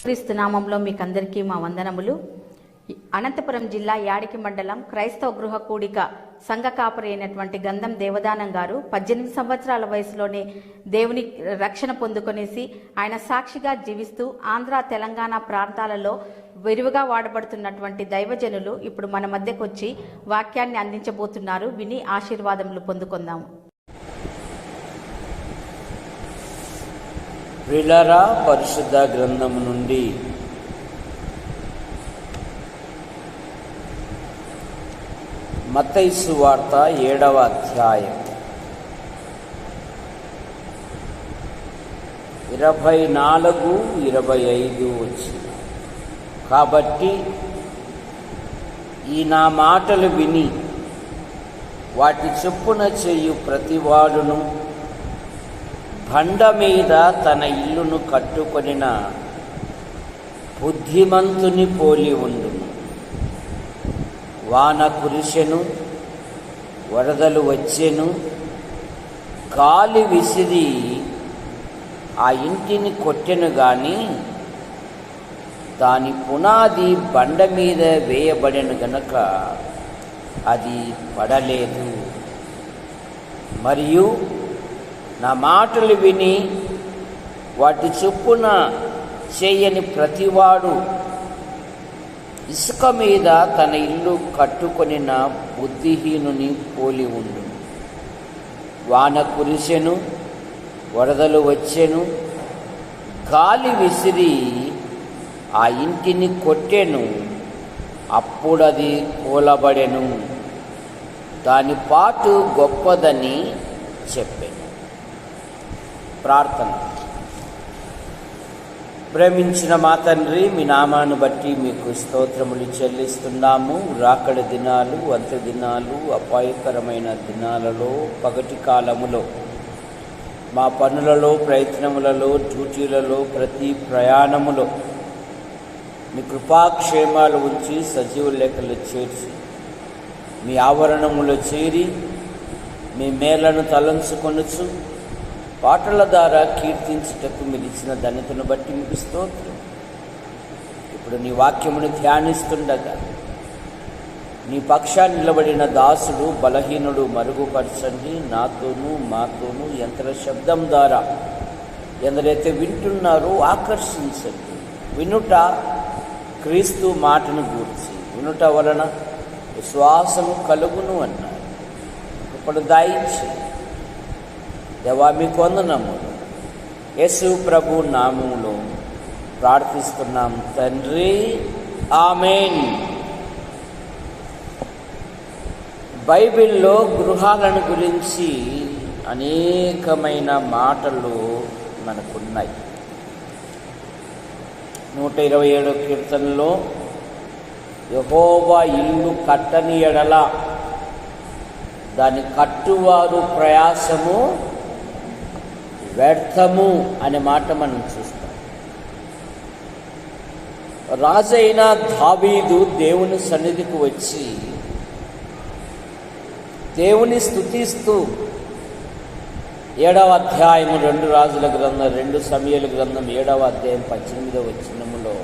క్రీస్తు నామంలో మీకందరికీ మా వందనములు. అనంతపురం జిల్లా యాడికి మండలం క్రైస్తవ గృహ కూడిక సంఘ కాపరి అయినటువంటి గంధం దేవదానం గారు 18 సంవత్సరాల వయసులోనే దేవుని రక్షణ పొందుకొనేసి ఆయన సాక్షిగా జీవిస్తూ ఆంధ్ర తెలంగాణ ప్రాంతాలలో విరివిగా వాడబడుతున్నటువంటి దైవజనులు ఇప్పుడు మన మధ్యకు వచ్చి వాక్యాన్ని అందించబోతున్నారు. విని ఆశీర్వాదములు పొందుకుందాము. ప్రియులారా, పరిశుద్ధ గ్రంథము నుండి మత్తయి సువార్త 7వ అధ్యాయం 24, 25 వచ్చిన. కాబట్టి ఈ నా మాటలు విని వాటి చొప్పున చేయు ప్రతివాడును బండ మీద తన ఇల్లును కట్టుకొనిన బుద్ధిమంతుని పోలి ఉండును. వాన కురిసెను, వరదలు వచ్చెను, గాలి విసిరి ఆ ఇంటిని కొట్టెను గాని దాని పునాది బండ మీద వేయబడెను గనుక అది పడలేదు. మరియు నా మాటలు విని వాటి చొప్పున చేయని ప్రతివాడు ఇసుక మీద తన ఇల్లు కట్టుకొనిన బుద్ధిహీనుని పోలి ఉండు. వాన కురిసెను, వరదలు వచ్చెను, గాలి విసిరి ఆ ఇంటిని కొట్టెను, అప్పుడది కూలబడెను. దాని పాటు గొప్పదని చెప్పెను. ప్రార్థన. ప్రేమించిన మా తండ్రి, మీ నామాన్ని బట్టి మీకు స్తోత్రములు చెల్లిస్తున్నాము. రాకడ దినాలు, అంత్య దినాలు, అపాయకరమైన దినాలలో, పగటి కాలములో మా పనులలో, ప్రయత్నములలో, డ్యూటీలలో, ప్రతి ప్రయాణములో మీ కృపాక్షేమాలు ఉంచి సజీవ లెక్కలు చేర్చి మీ ఆవరణములో చేరి మీ మేలను తలంచుకొనుచు పాటల ద్వారా కీర్తించుటకు మీరు ఇచ్చిన ధన్యతను బట్టి మీకు స్తోత్రం. ఇప్పుడు నీ వాక్యమును ధ్యానిస్తుండగా నీ పక్షాన్ని నిలబడిన దాసుడు బలహీనుడు మరుగుపరచండి. నాతోనూ మాతోనూ యంత్ర శబ్దం ద్వారా ఎందరైతే వింటున్నారో ఆకర్షించండి. వినుట క్రీస్తు మాటను గూర్చి, వినుట వలన విశ్వాసము కలుగును అన్నారు. ఇప్పుడు దయచి దేవా మీకు వందనములు. యేసు ప్రభు నామములో ప్రార్థిస్తున్నాం తండ్రి, ఆమేన్. బైబిల్లో గృహాలను గురించి అనేకమైన మాటలు మనకున్నాయి. 127వ కీర్తనలో యెహోవా ఇల్లు కట్టని ఎడల దాని కట్టువారు ప్రయాసము వ్యర్థము అనే మాట మనం చూస్తాం. రాజైన దావీదు దేవుని సన్నిధికి వచ్చి దేవుని స్తుతిస్తూ 7వ అధ్యాయం 2 రాజుల గ్రంథం, 2 సమూయేలు గ్రంథం 7వ అధ్యాయం 18వ వచనములో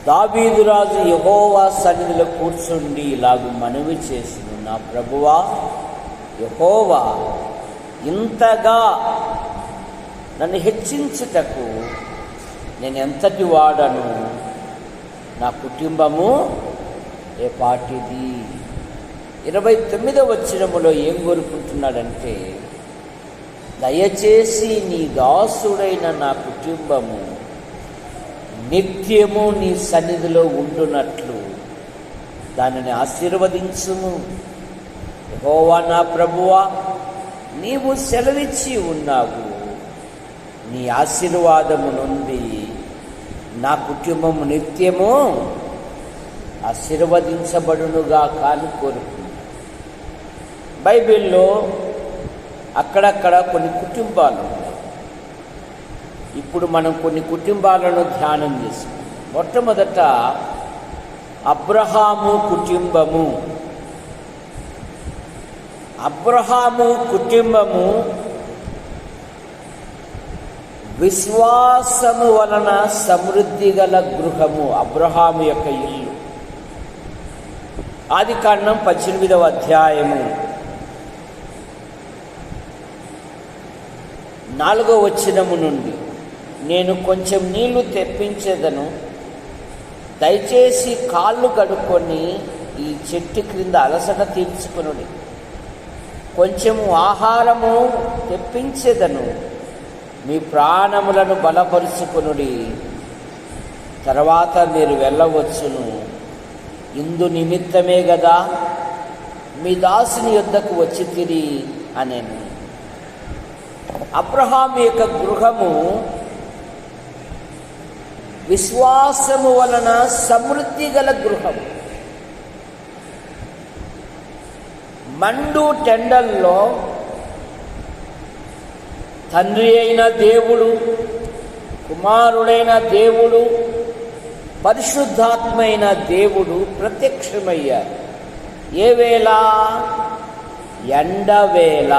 దావీదు రాజు యెహోవా సన్నిధిలో కూర్చుండి ఇలాగు మనవి చేసిను, నా ప్రభువా యెహోవా, ఇంతగా నన్ను హెచ్చించుటకు నేను ఎంతటి వాడను, నా కుటుంబము ఏ పాటిది. 29వ వచనములో ఏం కోరుకుంటున్నాడంటే, దయచేసి నీ దాసుడైన నా కుటుంబము నిత్యము నీ సన్నిధిలో ఉండునట్లు దానిని ఆశీర్వదించుము. యెహోవా నా ప్రభువా, నీవు సెలవిచ్చి ఉన్నావు, నీ ఆశీర్వాదము నుండి నా కుటుంబము నిత్యము ఆశీర్వదించబడునుగా కాని కోరుకున్నాను. బైబిల్లో అక్కడక్కడ కొన్ని కుటుంబాలు ఉన్నాయి. ఇప్పుడు మనం కొన్ని కుటుంబాలను ధ్యానం చేస్తాం. మొట్టమొదట అబ్రహాము కుటుంబము. అబ్రహాము కుటుంబము విశ్వాసము వలన సమృద్ధి గల గృహము, అబ్రహాము యొక్క ఇల్లు. ఆదికాండం 18వ అధ్యాయము 4వ వచనము నుండి, నేను కొంచెం నీళ్లు తెప్పించేదను, దయచేసి కాళ్ళు కడుక్కొని ఈ చెట్టు క్రింద అలసట తీర్చుకొనుడి. కొంచెము ఆహారము తెప్పించేదను, మీ ప్రాణములను బలపరుచుకొనుడి, తర్వాత మీరు వెళ్ళవచ్చును. ఇందు నిమిత్తమే గదా మీ దాసుని యొద్దకు వచ్చి తిరి అనేను. అబ్రహాము యొక్క గృహము విశ్వాసము వలన సమృద్ధి గల గృహము. మండు టెండల్లో తండ్రి అయిన దేవుడు, కుమారుడైన దేవుడు, పరిశుద్ధాత్మైన దేవుడు ప్రత్యక్షమయ్యారు. ఏ వేళ? ఎండవేళ.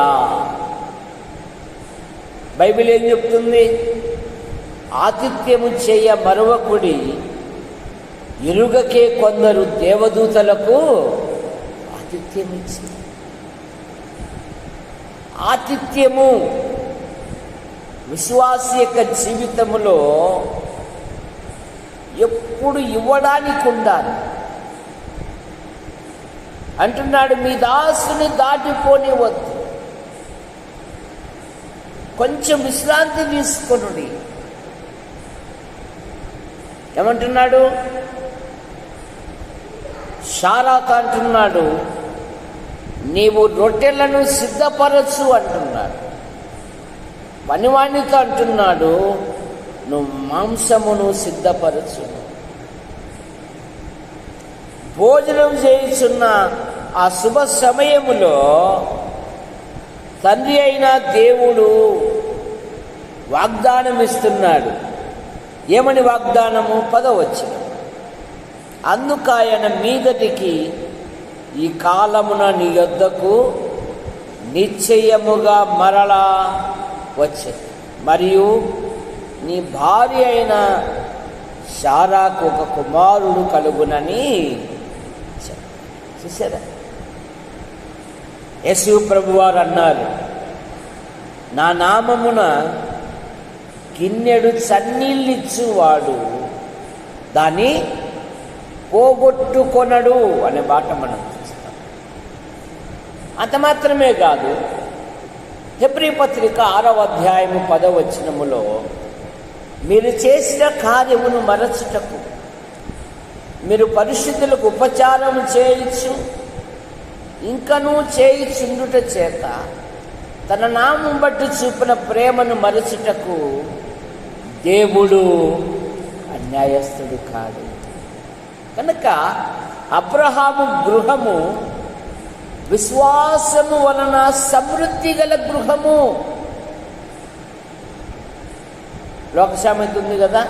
బైబిల్ ఏం చెప్తుంది? ఆతిథ్యము చేయ మరొకడి ఎరుగకే కొందరు దేవదూతలకు ఆతిథ్యం ఇచ్చింది. ఆతిథ్యము విశ్వాసి యొక్క జీవితంలో ఎప్పుడు ఇవ్వడానికి ఉండాలి. అంటున్నాడు, మీ దాసుని దాటిపోనివద్దు, కొంచెం విశ్రాంతి తీసుకొనుడి. ఏమంటున్నాడు? శారాతో అంటున్నాడు, నీవు రొట్టెలను సిద్ధపరచు అంటున్నాడు. పనివాణితో అంటున్నాడు, నువ్వు మాంసమును సిద్ధపరచు. భోజనం చేయుచున్న ఆ శుభ సమయములో తండ్రి అయిన దేవుడు వాగ్దానం ఇస్తున్నాడు. ఏమని వాగ్దానము? 10వ వచనం, అందుకాయన మీదటికి ఈ కాలమున నీ యొద్దకు నిశ్చయముగా మరలా వచ్చే, మరియు నీ భార్య అయిన శారాకు ఒక కుమారుడు కలుగునని. చూసారా? యేసు ప్రభువారు అన్నారు, నా నామమున గిన్నెడు చన్నీళ్ళిచ్చువాడు దాన్ని పోగొట్టుకొనడు అనే మాట మనం చూస్తాం. అంత మాత్రమే కాదు, హెబ్రీ పత్రిక 6వ అధ్యాయము 10వ వచనములో, మీరు చేసిన కార్యమును మరచుటకు మీరు పరిశుద్ధులకు ఉపచారం చేయొచ్చు, ఇంకనూ చేయుచుండుట చేత తన నామం బట్టి చూపిన ప్రేమను మరచుటకు దేవుడు అన్యాయస్తుడు కాదు. కనుక అబ్రహాము గృహము విశ్వాసము వలన సమృద్ధి గల గృహము. లోక సామెత ఉంది కదా,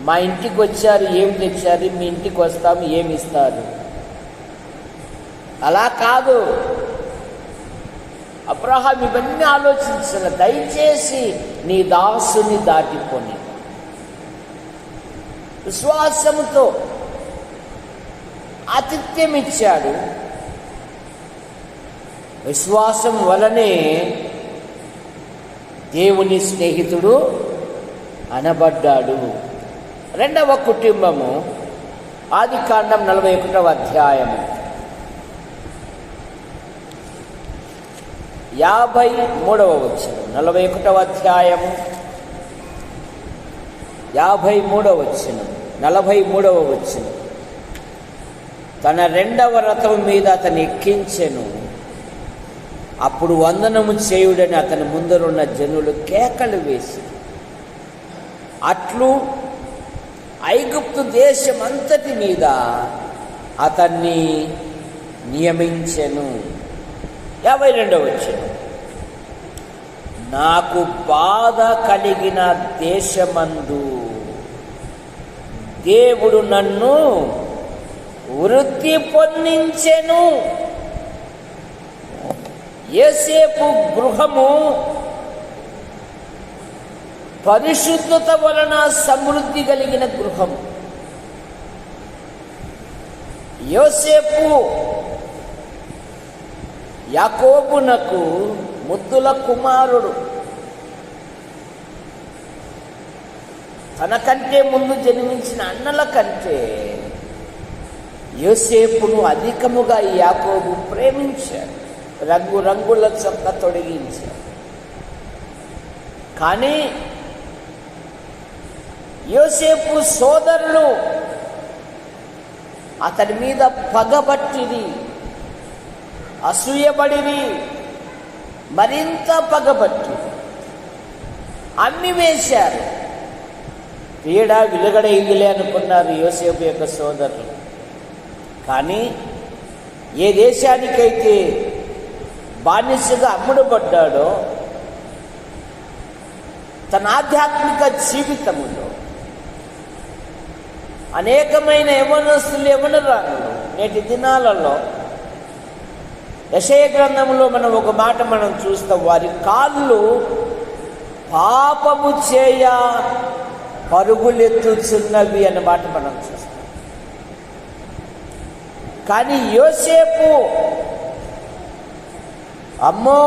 మా ఇంటికి వచ్చారు ఏం తెచ్చారు, మీ ఇంటికి వస్తాము ఏమి ఇస్తారు. అలా కాదు. అబ్రహాము ఇవన్నీ ఆలోచించిన, దయచేసి నీ దాసుని దాటిపోని. విశ్వాసముతో ఆతిథ్యం ఇచ్చాడు. విశ్వాసం వలనే దేవుని స్నేహితుడు అనబడ్డాడు. రెండవ కుటుంబము ఆదికాండం 41వ అధ్యాయము 53వ వచనం. 41వ అధ్యాయము 53వ వచనం, 43వ వచనం. తన రెండవ రథం మీద అతను ఎక్కించెను. అప్పుడు వందనము చేయుడని అతని ముందరున్న జనులు కేకలు వేసి అట్లు ఐగుప్తు దేశం అంతటి మీద అతన్ని నియమించెను. 52వ వచనం, నాకు బాధ కలిగిన దేశమందు దేవుడు నన్ను వృద్ధి పొందించెను. యోసేపు గృహము పరిశుద్ధత వలన సమృద్ధి కలిగిన గృహము. యోసేపు యాకోబునకు ముద్దుల కుమారుడు. తనకంటే ముందు జన్మించిన అన్నల కంటే యోసేపును అధికముగా యాకోబు ప్రేమించాడు. రంగురంగుల చొక్క తొడిగించాడు. కానీ యోసేపు సోదరులు అతని మీద పగబట్టిరి, అసూయపడిరి, మరింత పగబట్టి అమ్మి వేశారు. పీడ విలుగడైందిలే అనుకున్నారు యోసేపు యొక్క సోదరులు. కానీ ఏ దేశానికైతే బానిసగా అమ్ముడుపడ్డాడో తన ఆధ్యాత్మిక జీవితములో అనేకమైన యవనస్తులు, యవనరాలు నేటి దినాలలో యెషయా గ్రంథంలో మనం ఒక మాట మనం చూస్తాం, వారి కాళ్ళు పాపము చేయ పరుగులెత్తుచున్నవి అన్న మాట మనం చూస్తాం. కానీ యోసేపు అమ్మో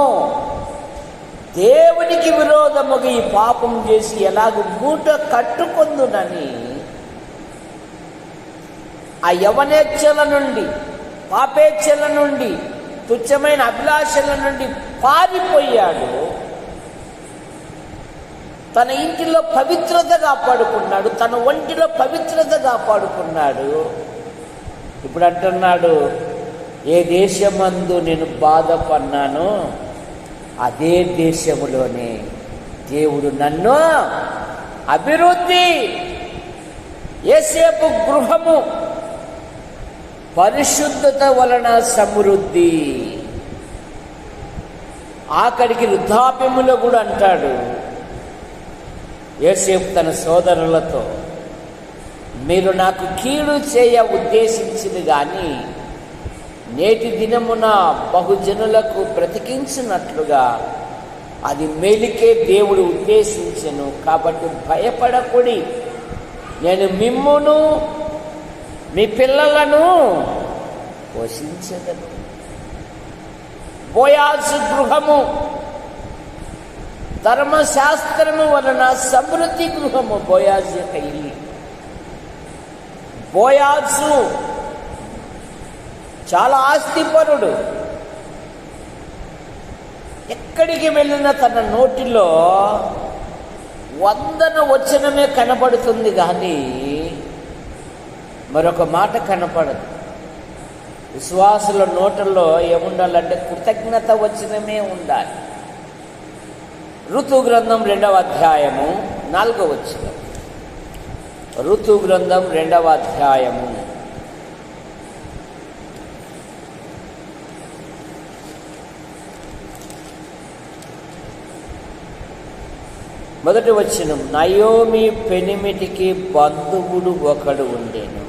దేవునికి విరోధముగా ఈ పాపం చేసి ఎలాగూ మూట కట్టుకొందునని ఆ యవనేచ్ఛల నుండి, పాపేచ్ఛల నుండి, తుచ్చమైన అభిలాషల నుండి పారిపోయాడు. తన ఇంటిలో పవిత్రత కాపాడుకున్నాడు, తన ఒంటిలో పవిత్రత కాపాడుకున్నాడు. ఇప్పుడు అంటున్నాడు, ఏ దేశమందు నేను బాధపడినానో అదే దేశములోనే దేవుడు నన్ను అభివృద్ధి. యోసేపు గృహము పరిశుద్ధత వలన సమృద్ధి. ఆఖరికి వృద్ధాప్యములో కూడా అంటాడు యోసేపు తన సోదరులతో, మీరు నాకు కీడు చేయ ఉద్దేశించింది కానీ నేటి దినమున బహుజనులకు బ్రతికించినట్లుగా అది మేలుకే దేవుడు ఉద్దేశించెను. కాబట్టి భయపడకుడి, నేను మిమ్మును మీ పిల్లలను పోషించదను. బోయాజు గృహము ధర్మశాస్త్రము వలన సమృద్ధి గృహము. బోయాజు యొక్క ఇల్లు. బోయాజు చాలా ఆస్తిపరుడు. ఎక్కడికి వెళ్ళిన తన నోటిలో వందన వచనమే కనపడుతుంది కానీ మరొక మాట కనపడదు. విశ్వాసుల నోటల్లో ఏముండాలంటే కృతజ్ఞత వచనమే ఉండాలి. ఋతు గ్రంథం 2వ అధ్యాయము 4వ వచనం. ఋతు గ్రంథం 2వ అధ్యాయము 1వ వచనం. నయోమి పెనిమిటికి బంధువుడు ఒకడు ఉండేను.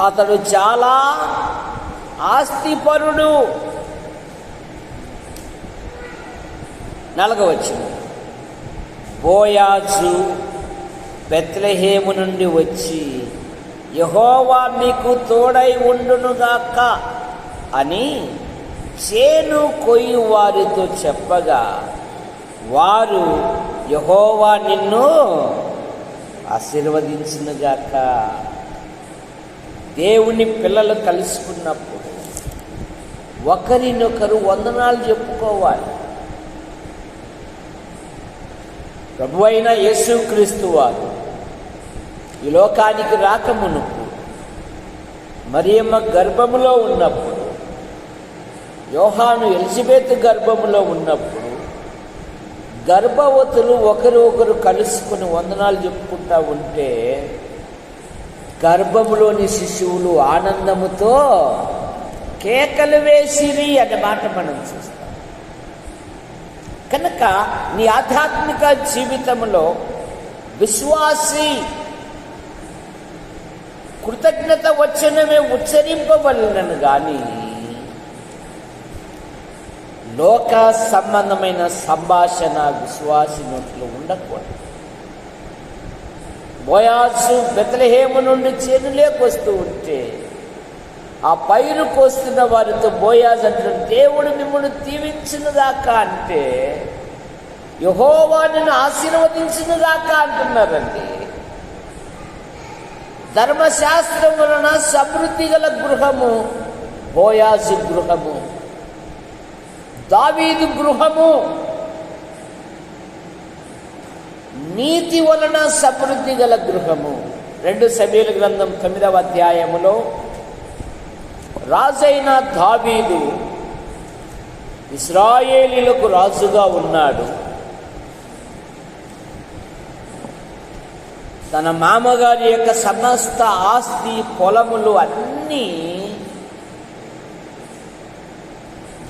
అతడు చాలా ఆస్తిపరుడు. 4వ వచనం. బోయాజు బెత్లెహేము నుండి వచ్చి యెహోవా మీకు తోడై ఉండునుగాక అని చేను కొయ్యి వారితో చెప్పగా వారు యెహోవా నిన్ను ఆశీర్వదించునుగాక. దేవుని పిల్లలు కలుసుకున్నప్పుడు ఒకరినొకరు వందనాలు చెప్పుకోవాలి. ప్రభువైన యేసుక్రీస్తు వారు ఈ లోకానికి రాకమునుపు మరియమ్మ గర్భములో ఉన్నప్పుడు, యోహాను ఎలిజబెత్ గర్భములో ఉన్నప్పుడు గర్భవతులు ఒకరు ఒకరు కలుసుకుని వందనాలు చెప్పుకుంటా ఉంటే గర్భములోని శిశువులు ఆనందముతో కేకలు వేసిరి అనే మాట మనం చూస్తాం. కనుక నీ ఆధ్యాత్మిక జీవితంలో విశ్వాసి కృతజ్ఞత వచనమే ఉచ్చరింపవలనను కానీ లోక సంబంధమైన సంభాషణ విశ్వాసి నోట్లో ఉండకూడదు. బోయాజు బెత్లెహేము నుండి చేనులోకి వస్తూ ఉంటే ఆ పైరు కోస్తున్న వారితో బోయాజు అంటారు, దేవుడు మిమ్మల్ని దీవించునుగాక అంటే యెహోవా నిన్ను ఆశీర్వదించునుగాక అంటున్నారండి. ధర్మశాస్త్రం వలన సమృద్ధి గల గృహము బోయాజు గృహము, దావీదు గృహము. నీతి వలన సమృద్ధి గల గృహము. 2 సమూయేలు గ్రంథం 9వ అధ్యాయములో రాజైన దావీదు ఇశ్రాయేలీయులకు రాజుగా ఉన్నాడు. తన మామగారి యొక్క సమస్త ఆస్తి పొలములు అన్నీ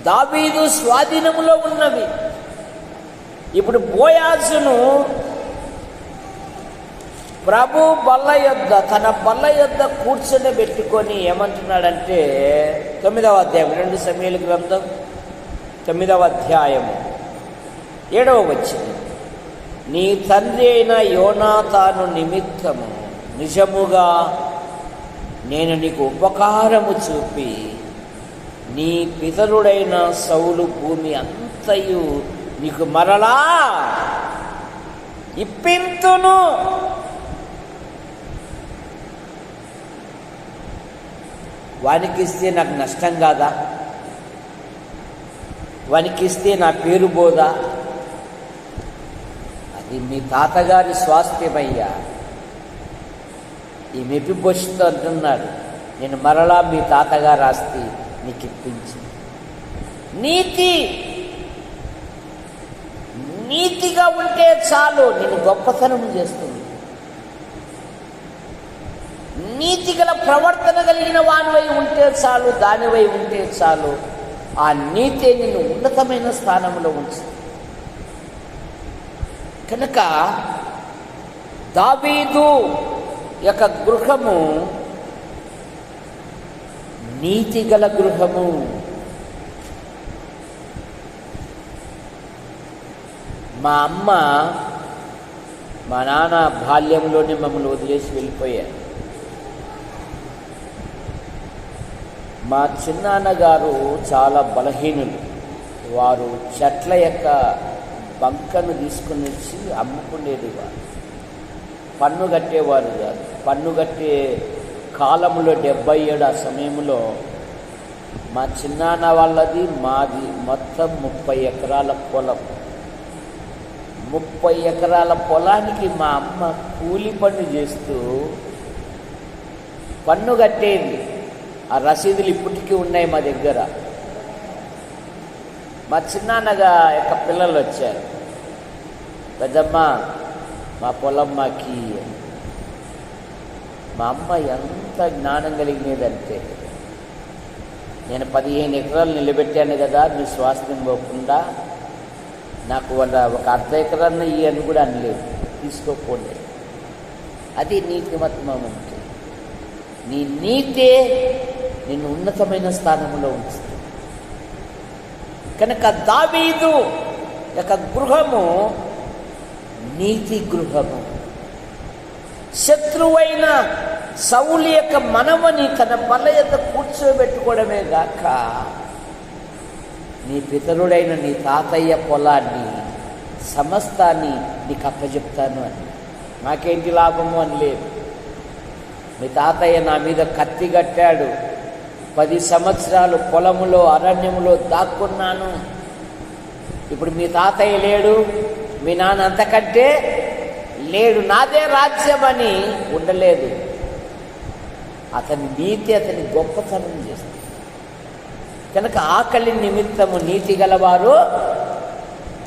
దావీదు స్వాధీనములో ఉన్నవి. ఇప్పుడు బోయాజును ప్రభు బల్ల యొద్ద, తన బల్ల యొద్ద కూర్చొని పెట్టుకొని ఏమంటున్నాడంటే 9వ అధ్యాయం 2 సమూయేలు గ్రంథం 9వ అధ్యాయము 7వ వచనం, నీ తండ్రి అయిన యోనాతాను నిమిత్తము నిజముగా నేను నీకు ఉపకారము చూపి నీ పితరుడైన సౌలు భూమి అంతయు నీకు మరలా ఇప్పింతును. వానికిస్తే నాకు నష్టం కాదా? వానికిస్తే నా పేరు పోదా? అది మీ తాతగారి స్వాస్థ్యమయ్యా. ఈ మెపిబోషుతో అంటున్నాడు, నేను మరలా మీ తాతగారి ఆస్తి నీకు ఇప్పించి. నీతిగా ఉంటే చాలు, నేను గొప్పతనం చేస్తుంది. నీతి గల ప్రవర్తన కలిగిన వానివై ఉంటే చాలు, దానివై ఉంటే చాలు. ఆ నీతే నిన్ను ఉన్నతమైన స్థానంలో ఉంచుతుంది. కనుక దావీదు యొక్క గృహము నీతి గల గృహము. మా అమ్మ మా నాన్న బాల్యంలోనే మమ్మల్ని వదిలేసి వెళ్ళిపోయారు. మా చిన్నాన్నగారు చాలా బలహీనులు. వారు చెట్ల యొక్క బంకను తీసుకుని వచ్చి అమ్ముకునేది వారు, పన్ను కట్టేవారు కాదు. పన్ను కట్టే కాలంలో 77 ఆ సమయంలో మా చిన్నాన్న వాళ్ళది మాది మొత్తం 30 ఎకరాల పొలం. 30 ఎకరాల పొలానికి మా అమ్మ కూలి పన్ను చేస్తూ పన్ను కట్టేది. ఆ రసీదులు ఇప్పటికీ ఉన్నాయి మా దగ్గర. మా చిన్నాన్నగా యొక్క పిల్లలు వచ్చారు, పెద్దమ్మ మా పొలం మాకి. మా అమ్మ ఎంత జ్ఞానం కలిగినదంటే, నేను 15 ఎకరాలు నిలబెట్టాను కదా మీ స్వాస్థ్యం పోకుండా, నాకు వాళ్ళ ఒక అర్ధ ఎకరాన్ని ఇయ్యని కూడా అనలేదు, తీసుకోకపోండి. అది నీతిమత్వం అంటే. నీ నీతే నిన్ను ఉన్నతమైన స్థానంలో ఉంచుతుంది. కనుక దావీదు యొక్క గృహము నీతి గృహము. శత్రువైన సౌలు యొక్క మనవని తన బల్ల యొద్ద కూర్చోబెట్టుకోవడమే గాక, నీ పితరుడైన నీ తాతయ్య పొలాన్ని సమస్తాన్ని నీకు అప్పచెప్తాను అని. నాకేంటి లాభము అని లేదు. మీ తాతయ్య నా మీద కత్తి కట్టాడు, 10 సంవత్సరాలు పొలములో అరణ్యములో దాక్కున్నాను. ఇప్పుడు మీ తాతయ్య లేడు, మీ నాన్న అంతకంటే లేడు, నాదే రాజ్యం అని ఉండలేదు. అతని నీతి అతని గొప్పతనం చేస్తుంది. కనుక ఆకలి నిమిత్తము నీతి గలవారు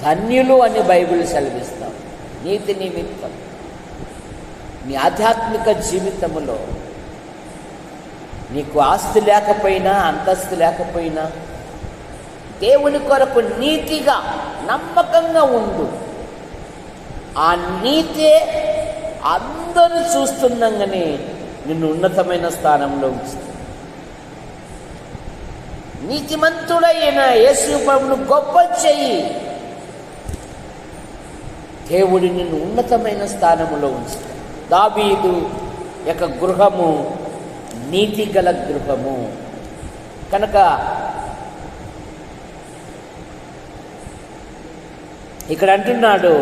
ధన్యులు అని బైబిల్ సెలవిస్తాం. నీతి నిమిత్తం నీ ఆధ్యాత్మిక జీవితంలో నీకు ఆస్తి లేకపోయినా అంతస్తు లేకపోయినా దేవుని కొరకు నీతిగా నమ్మకంగా ఉండు. ఆ నీతే అందరూ చూస్తుండగానే నిన్ను ఉన్నతమైన స్థానంలో ఉంచుతుంది. నీతిమంతుడైన యేసు ప్రభువును గొప్ప చెయ్యి. దేవుడు నిన్ను ఉన్నతమైన స్థానములో ఉంచుతాడు. దావీదు యొక్క గృహము నీతి గల గృహము కనుక ఇక్కడ అంటున్నాడు,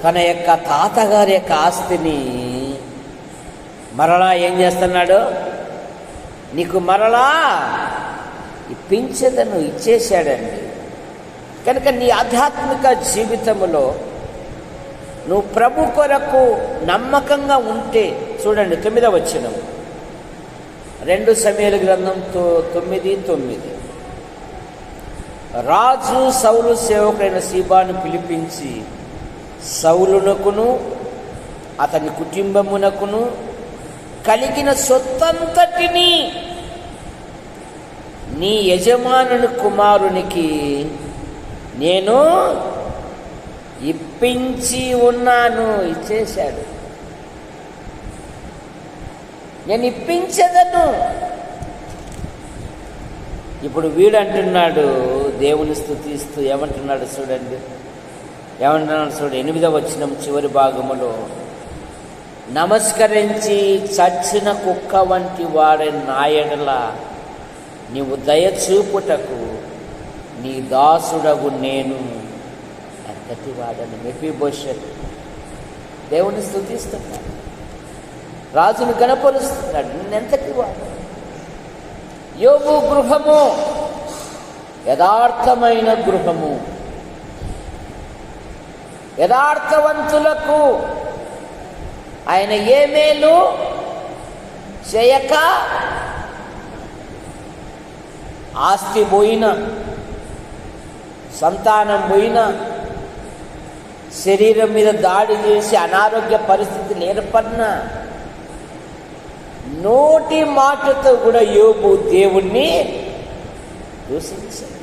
తన యొక్క తాతగారి యొక్క ఆస్తిని మరలా ఏం చేస్తున్నాడు, నీకు మరలా ఇప్పించదను ఇచ్చేశాడండి. కనుక నీ ఆధ్యాత్మిక జీవితంలో నువ్వు ప్రభు కొరకు నమ్మకంగా ఉంటే, చూడండి 9వ వచనం 2 సమూయేలు గ్రంథం 9:9. రాజు సౌలు సేవకుడైన సీబాను పిలిపించి, సౌలునకును అతని కుటుంబమునకును కలిగిన సొత్తంతటిని నీ యజమానుని కుమారునికి నేను ఇప్పించి ఉన్నాను. ఇచ్చేశాడు. నేను ఇప్పించదను. ఇప్పుడు వీడు అంటున్నాడు, దేవుని స్తుతిస్తూ ఏమంటున్నాడు చూడండి, ఏమంటున్నాడు చూడండి 8వ వచనం చివరి భాగములో, నమస్కరించి చచ్చిన కుక్క వంటి వాడని నా ఎడల నీవు దయచూపుటకు నీ దాసుడగు నేను ఎంతటి వాడని. మెఫీబోషెత్ దేవుని స్తుతిస్తున్నాడు, రాజును గణపరుస్తున్నాడు, నిన్నెంతటి వాడు. యోబు గృహము యథార్థమైన గృహము, యథార్థవంతులకు ఆయన ఏ మేలు చేయక, ఆస్తి పోయినా, సంతానం పోయినా, శరీరం మీద దాడి చేసి అనారోగ్య పరిస్థితులు ఏర్పడినా, నోటి మాటతో కూడా యోబు దేవుణ్ణి దూషించాడు.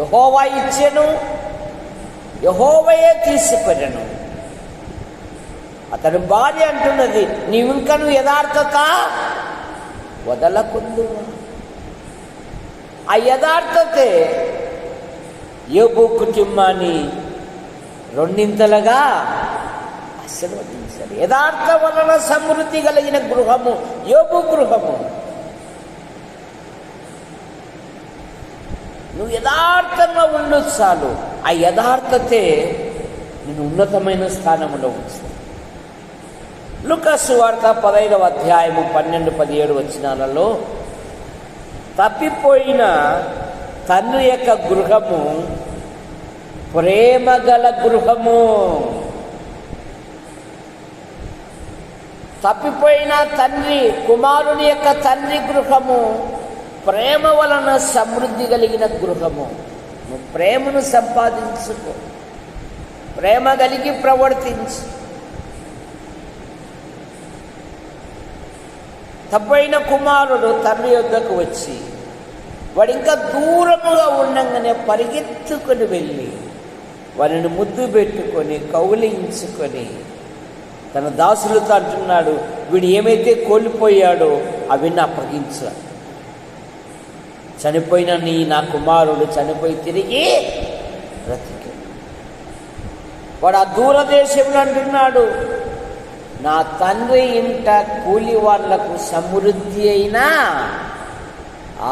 యెహోవా ఇచ్చెను, యెహోవాయే తీసుకొనెను. అతని భార్య అంటున్నది, నీవింకను యథార్థత వదలకుందువా. ఆ యథార్థతే యోబు కుటుంబాన్ని రెండింతలుగా ఆశీర్వదించాడు. యథార్థ వలన సమృద్ధి కలిగిన గృహము యోబు గృహము. నువ్వు యథార్థంగా ఉండు చాలు. ఆ యథార్థతే నేను ఉన్నతమైన స్థానంలో ఉంచుతాను. లూకా సువార్త 15వ అధ్యాయము 12-17 వచనాలలో, తప్పిపోయిన తండ్రి యొక్క గృహము ప్రేమ గల గృహము. తప్పిపోయిన తండ్రి, కుమారుని యొక్క తండ్రి గృహము ప్రేమ వలన సమృద్ధి కలిగిన గృహము. నువ్వు ప్రేమను సంపాదించుకో, ప్రేమ కలిగి ప్రవర్తించు. తప్పైన కుమారుడు తండ్రి యొద్దకు వచ్చి, వాడు ఇంకా దూరముగా ఉండగానే పరిగెత్తుకొని వెళ్ళి వారిని ముద్దు పెట్టుకొని కౌలించుకొని తన దాసులతో అంటున్నాడు, వీడు ఏమైతే కోల్పోయాడో అవన్నీ అప్పగించాలి. చనిపోయిన నా కుమారుడు చనిపోయి తిరిగి బ్రతికి. వాడు ఆ దూరదేశంలో అంటున్నాడు, నా తండ్రి ఇంట కూలి వాళ్ళకు సమృద్ధి అయిన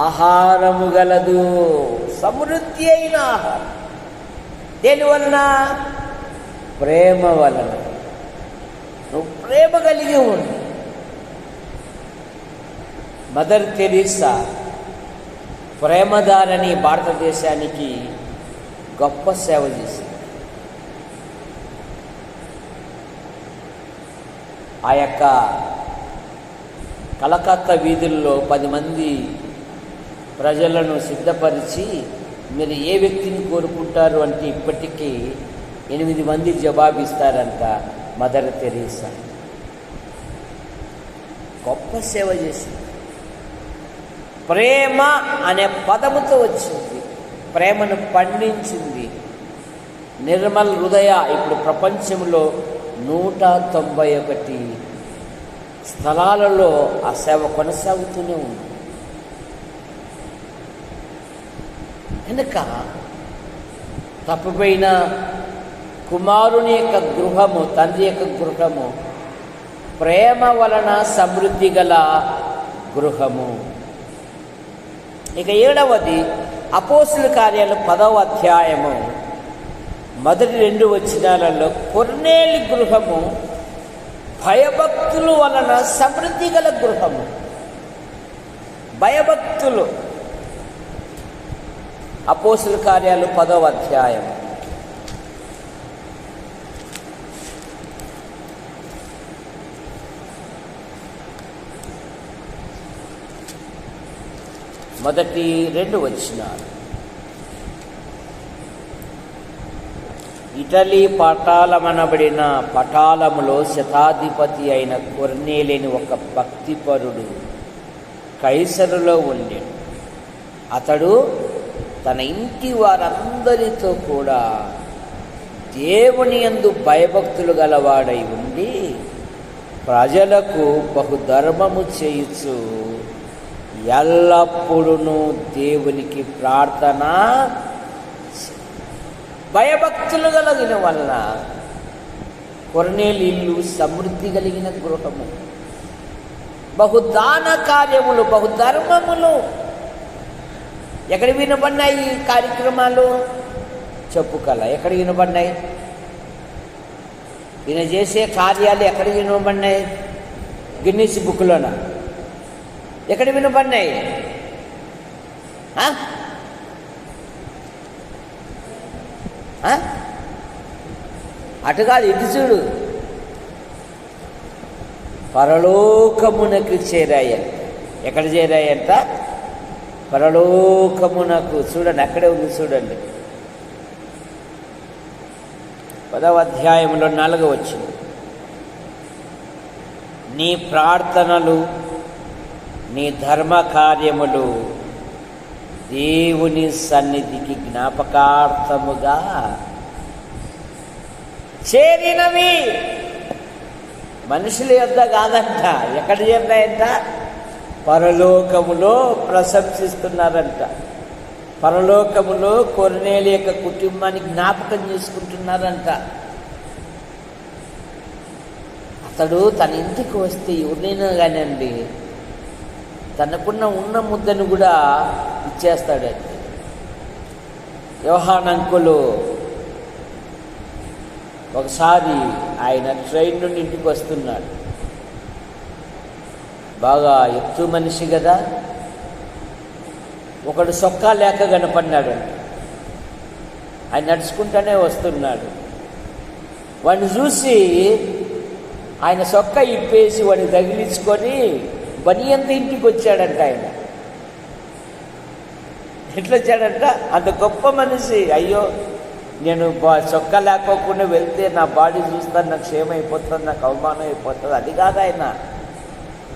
ఆహారము గలదు. సమృద్ధి అయిన ఆహారం. దేని వలన? ప్రేమ వలన. నువ్వు ప్రేమ కలిగి ఉండు. మదర్ తెరీసా ప్రేమదారని భారతదేశానికి గొప్ప సేవ చేసింది. ఆ యొక్క కలకత్తా వీధుల్లో 10 మంది ప్రజలను సిద్ధపరిచి, మీరు ఏ వ్యక్తిని కోరుకుంటారు అంటే ఇప్పటికీ 8 మంది జవాబిస్తారంట. మదర్ తెరీసా గొప్ప సేవ చేసింది. ప్రేమ అనే పదముతో వచ్చింది, ప్రేమను పండించింది. నిర్మల్ హృదయ ఇప్పుడు ప్రపంచంలో 191 స్థలాలలో ఆ సేవ కొనసాగుతూనే ఉంది. కనుక తప్పిపోయిన కుమారుని యొక్క గృహము, తండ్రి యొక్క గృహము ప్రేమ వలన సమృద్ధి గల గృహము. ఇక 7వది అపోస్తుల కార్యాలు 10వ అధ్యాయము మొదటి 2 వచనాలలో కొర్నేలి గృహము భయభక్తుల వలన సమృద్ధి గల గృహము. భయభక్తులు. అపోస్తుల కార్యాలు 10వ అధ్యాయం మొదటి 2 వచనాలు. ఇటలీ పటాలమనబడిన పటాలములో శతాధిపతి అయిన కొర్నేలిని ఒక భక్తిపరుడు కైసరులో ఉండెను. అతడు తన ఇంటి వారందరితో కూడా దేవుని యందు భయభక్తులు గలవాడై ఉండి ప్రజలకు బహుధర్మము చేయుచు ఎల్లప్పుడూ దేవునికి ప్రార్థన. భయభక్తులు కలిగిన వలన కొర్నేలి ఇల్లు సమృద్ధి కలిగిన గృహము. బహుదాన కార్యములు, బహుధర్మములు. ఎక్కడ వినబడినాయి ఈ కార్యక్రమాలు? చెప్పుకల ఎక్కడ వినబడినాయి? ఈయన చేసే కార్యాలు ఎక్కడ వినబడినాయి? గిన్నీస్ బుక్లోనా? ఎక్కడ వినబడినాయి? అటు కాదు, ఇటు చూడు. పరలోకమునకు చేరాయంట. ఎక్కడ చేరాయంట? పరలోకమునకు. చూడండి, అక్కడే ఉంది చూడండి. 10వ అధ్యాయంలో 4వ వచనం. నీ ప్రార్థనలు, నీ ధర్మ కార్యములు దేవుని సన్నిధికి జ్ఞాపకార్థముగా చేరినవి. మనుషుల యొద్ద కాదంట. ఎక్కడ చేరినాయంట? పరలోకములో ప్రశంసిస్తున్నారంట. పరలోకములో కొర్నేలి యొక్క కుటుంబాన్ని జ్ఞాపకం చేసుకుంటున్నారంట. అతడు తన ఇంటికి వస్తే ఎవరినైనా కానివ్వండి, తనకున్న ఉన్న ముద్దను కూడా ఇచ్చేస్తాడండి. యోహాను అంకులు ఒకసారి ఆయన ట్రైన్ నుండి ఇంటికి వస్తున్నాడు. బాగా ఎత్తు మనిషి కదా. ఒకడు సొక్కా లేక కనపడినాడు. ఆయన నడుచుకుంటూనే వస్తున్నాడు. వాడిని చూసి ఆయన సొక్కా ఇప్పేసి వాడిని తగిలించుకొని బనియంత ఇంటికి వచ్చాడంట. ఆయన ఎట్లా వచ్చాడంట? అంత గొప్ప మనిషి. అయ్యో, నేను చొక్కా లేకోకుండా వెళ్తే నా బాడీ చూస్తాను, నాకు క్షేమం అయిపోతుంది, నాకు అవమానం అయిపోతుంది. అది కాదు, ఆయన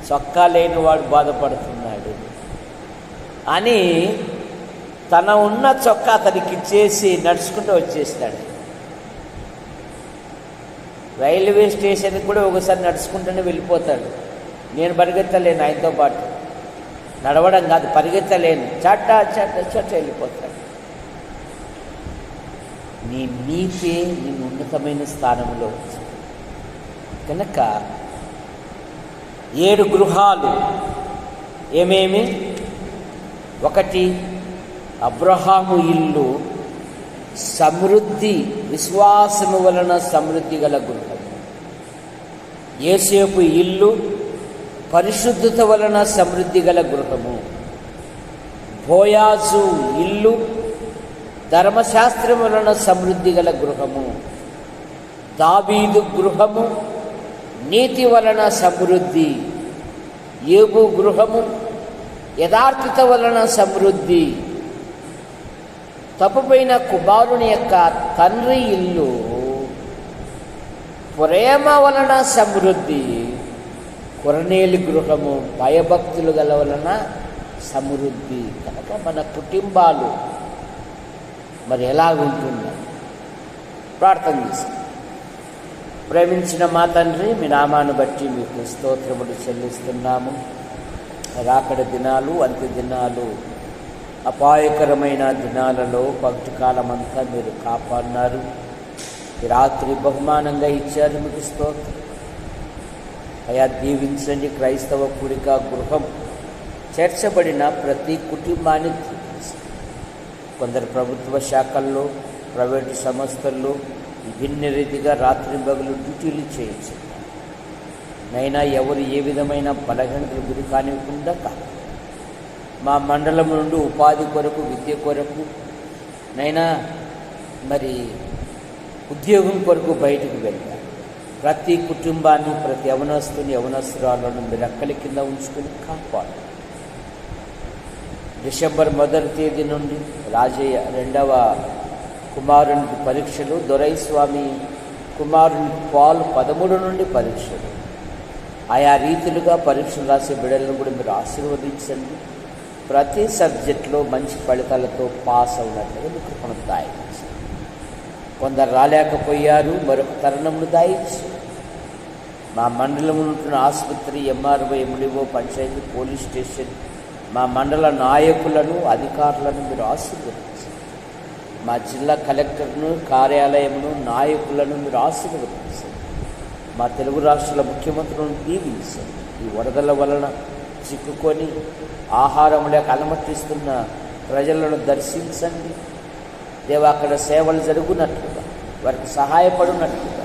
చొక్కా లేని వాడు బాధపడుతున్నాడు అని తన ఉన్న చొక్కా అతనికి ఇచ్చేసి నడుచుకుంటూ వచ్చేస్తాడు. రైల్వే స్టేషన్కి కూడా ఒకసారి నడుచుకుంటూనే వెళ్ళిపోతాడు. నేను పరిగెత్తలేను, ఆయనతో పాటు నడవడం కాదు, పరిగెత్తలేను, చట్ట చట్ట చట్ట వెళ్ళిపోతాడు. నీ నీపే నేను ఉన్నతమైన స్థానంలో కనుక 7 గృహాలు ఏమేమి? 1 అబ్రహాము ఇల్లు సమృద్ధి, విశ్వాసము వలన సమృద్ధి గల గృహం. యోసేపు ఇల్లు పరిశుద్ధత వలన సమృద్ధి గల గృహము. బోయాజు ఇల్లు ధర్మశాస్త్రం వలన సమృద్ధి గల గృహము. దావీదు గృహము నీతి వలన సమృద్ధి. యోబు గృహము యథార్థత వలన సమృద్ధి. తప్పుపోయిన కుమారుని యొక్క తండ్రి ఇల్లు ప్రేమ వలన సమృద్ధి. కొర్నేలి గృహము భయభక్తులు గల వలన సమృద్ధి. కనుక మన కుటుంబాలు మరి ఎలా ఉంటుందో ప్రార్థన చేస్తాం. ప్రేమించిన మా తండ్రి, మీ నామాన్ని బట్టి మీకు స్తోత్రములు చెల్లిస్తున్నాము. రాకడ దినాలు, అంత్య దినాలు అపాయకరమైన దినాలలో పగటి కాలమంతా మీరు కాపాడినారు. ఈ రాత్రి బహుమానంగా ఇచ్చారు, మీకు స్తోత్రం. అయా దీవించండి. క్రైస్తవ కూడిక గృహం చేర్చబడిన ప్రతి కుటుంబాన్ని దీవించండి. కొందరు ప్రభుత్వ శాఖల్లో, ప్రైవేటు సంస్థల్లో విభిన్న రీతిగా రాత్రి పగలు డ్యూటీలు చేయించండి. నైనా ఎవరు ఏ విధమైన బలహీనతలు గురి కానివ్వకుండా కాదు. మా మండలం నుండి ఉపాధి కొరకు, విద్య కొరకు, నైనా మరి ఉద్యోగం కొరకు బయటకు వెళ్ళారు. ప్రతి కుటుంబాన్ని, ప్రతి యవనస్తురాలను మీరు రెక్కల కింద ఉంచుకొని కాపాడు. డిసెంబర్ 1వ తేదీ నుండి రాజయ్య 2వ కుమారునికి పరీక్షలు, దొరైస్వామి కుమారునికి పాల్ 13 నుండి పరీక్షలు. ఆయా రీతిలుగా పరీక్షలు రాసే బిడ్డలను కూడా మీరు ఆశీర్వదించండి. ప్రతి సబ్జెక్టులో మంచి ఫలితాలతో పాస్ అవునట్లుగా మీకు కృపను దాయించండి. కొందరు రాలేకపోయారు, మరొక తరుణమును దాయించండి. మా మండలంలో ఉంటున్న ఆసుపత్రి, MRO, MDO, panchayat, police station, మా మండల నాయకులను, అధికారులను మీరు ఆశీర్వదించండి. మా జిల్లా కలెక్టర్ను, కార్యాలయమును, నాయకులను మీరు ఆశీర్వదించండి. మా తెలుగు రాష్ట్రాల ముఖ్యమంత్రులను దీవించండి. ఈ వరదల వలన చిక్కుకొని ఆహారం లేక అలమటిస్తున్న ప్రజలను దర్శించండి. దేవ, అక్కడ సేవలు జరుగునట్లుగా, వారికి సహాయపడినట్లుగా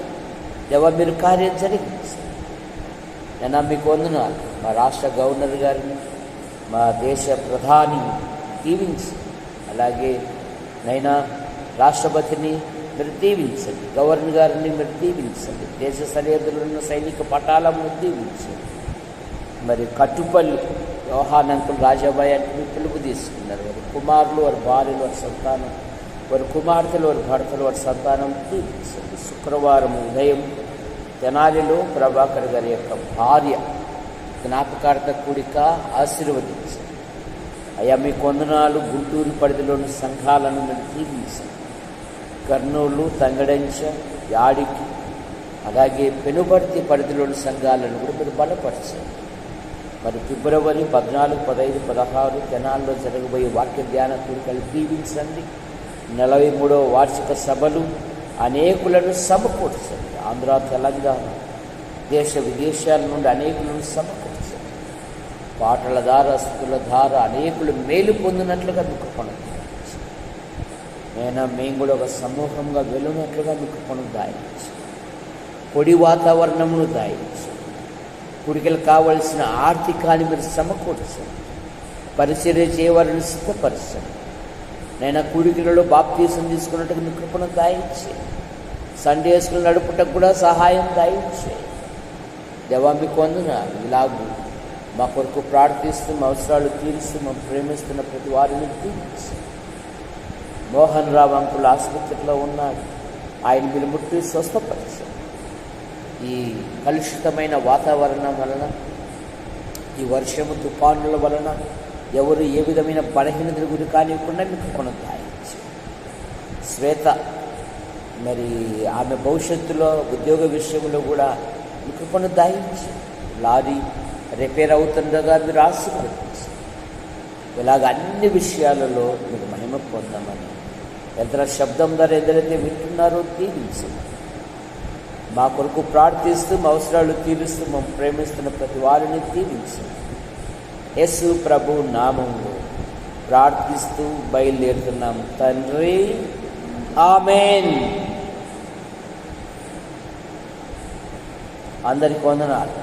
దేవ మీరు కార్యం జరిగించండి. నేను మీకు వందనాలు. మా రాష్ట్ర గవర్నర్ గారిని, మా దేశ ప్రధాని దీవించండి. అలాగే నైనా రాష్ట్రపతిని మీరు దీవించండి. గవర్నర్ గారిని మీరు దీవించండి. దేశ సరిహద్దులో ఉన్న సైనిక పటాలను దీవించండి. మరి కట్టుపల్లి వ్యవహానంకులు రాజాబాయి అంటే పిలుపు తీసుకున్నారు. వారి కుమారులు, వారి భార్యలు, వారి సంతానం, వారి కుమార్తెలు, వారి భర్తలు, వారి సంతానం దీవించండి. శుక్రవారం ఉదయం తెనాలిలో ప్రభాకర్ గారి యొక్క భార్య జ్ఞాపకార్థ కూడిక ఆశీర్వదించండి. అయ్యా మీకు వందనాలు. గుంటూరు పరిధిలోని సంఘాలను మీరు దీవించండి. కర్నూలు, తంగడంచ, యాడికి, అలాగే పెనుబర్తి పరిధిలోని సంఘాలను కూడా మీరు బలపరచండి. మరి ఫిబ్రవరి 14, 15, 16 తెనాల్లో జరగబోయే వాక్య ధ్యాన కూడికలు దీవించండి. 43వ వార్షిక సభలు అనేకులను సమకూర్చండి. ఆంధ్ర, తెలంగాణ, దేశ విదేశాల నుండి అనేకులను సమకూర్చండి. పాటల ద్వారా, స్థుతుల ద్వారా అనేకులు మేలు పొందినట్లుగా మీకు పనులు మేము కూడా ఒక సమూహంగా వెళ్ళినట్లుగా మీకు పనులు దాయించండి. పొడి వాతావరణమును దాయించండి. కూడికలు కావలసిన ఆర్థికాన్ని మీరు సమకూర్చండి. పరిచర్య చేయవారిని సిద్ధపరచండి. నేను కూడికలలో బాప్తీసం తీసుకున్నట్టుగా మీ కృపను దాయించండి. సండే స్కూల్ నడుపుటకు కూడా సహాయం దాయించండి. దేవా మీకు వందనాలు. ఇలాగూ మా కొరకు ప్రార్థిస్తూ, మా అవసరాలు తీరుస్తూ, మా ప్రేమిస్తున్న ప్రతి వారిని తీర్చండి. మోహన్ రావు అంకుల్ ఆసుపత్రిలో ఉన్నాడు. ఆయన మీరు ముట్టి స్వస్థపరచండి. ఈ కలుషితమైన వాతావరణం వలన, ఈ వర్షము, తుఫానుల వలన ఎవరు ఏ విధమైన బలహీనతలు గురి కానివ్వకుండా మీకు కొనసాగించి. శ్వేత మరి ఆమె భవిష్యత్తులో ఉద్యోగ విషయంలో కూడా మీకు కొనసాగించి. లారీ రిపేర్ అవుతుండగా మీరు ఆశీర్వదించి. ఇలాగ అన్ని విషయాలలో మీరు మహిమ పొందామని, ఎంత శబ్దం ద్వారా ఎదురైతే వింటున్నారో దీవించండి. మా కొరకు ప్రార్థిస్తూ, మా అవసరాలు తీరుస్తూ, మేము ప్రేమిస్తున్న ప్రతి వారిని దీవించండి. యేసు ప్రభు నామములో ప్రార్థిస్తూ బయలుదేరుతున్నాం తండ్రి. ఆమేన్. అందరికీ వందనాలు.